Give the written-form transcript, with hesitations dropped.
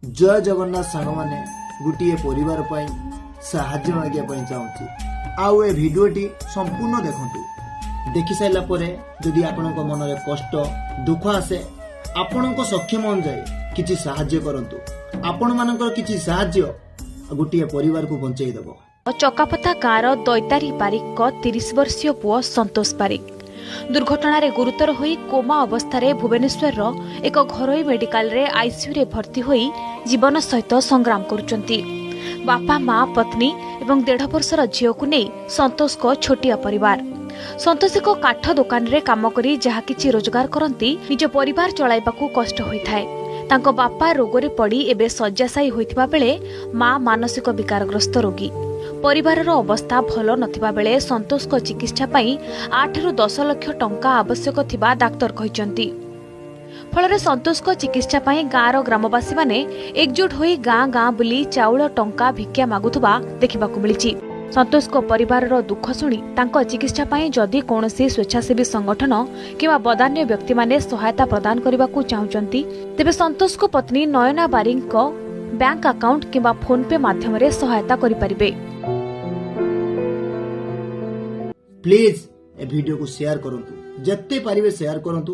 जय जगन्नाथ सांग मैंने गोटे परिवार साहाय्य मागिया चाहूँगी आउ ए भिडियोटी संपूर्ण देखु देखि सारा पर जदि आपण मन में कष्ट दुख आसे आपण सक्षम अनुसार किसी साहाय्य करंतु आपण मानकर किसी साहाय्य गोटे परिवार को बंचाई देबो। चकापता गाँवर दैतारी पारिक 30 वर्षीय पुओ संतोष पारिक दुर्घटन गुरुतर होई कोमा अवस्था भुवनेश्वर एक घरोई मेडिकल रे आईसीयू रे भर्ती होई जीवन सहित संग्राम करुचंती। बापा माँ पत्नी एवं 1.5 वर्षर झील को नहीं संतोष को छोटिया परिवार। संतोष एक काठ दुकान रे काम करी जहा किछि रोजगार करंती निज परिवार चलाइबाकू कष्ट होइथाय। तांको बापा रोगरे पड़ी एबे शय्याशायी होइथिबा बेले माँ मानसिक विकारग्रस्त रोगी। परिवारर अवस्था भल नथिबा बेले संतोष को चिकित्सा पाई 8 ରୁ 10 लाख टंका आवश्यक थिबा डाक्टर कहिचंती। फलरे संतोष को चिकित्सा पाई गाँवर ग्रामवासी माने एकजुट होई गाँ गाँ बुली चाउल टंका भिक्षा मागुथुबा देखिबाकू मिलिछि। संतोष को परिवारर दुख शुणी तांको चिकित्सा पाई जदि कौनसी स्वेच्छासेवी संगठन किंवा बदान्य व्यक्ति माने सहायता प्रदान करबाकू चाहुचंती तेबे संतोष को पत्नी नयना बारिंग को बैंक अकाउंट किंवा फोन पे माध्यम रे सहायता करि परिबे। प्लीज ए वीडियो को शेयर करंतु जत्ते पारिबे शेयर करंतु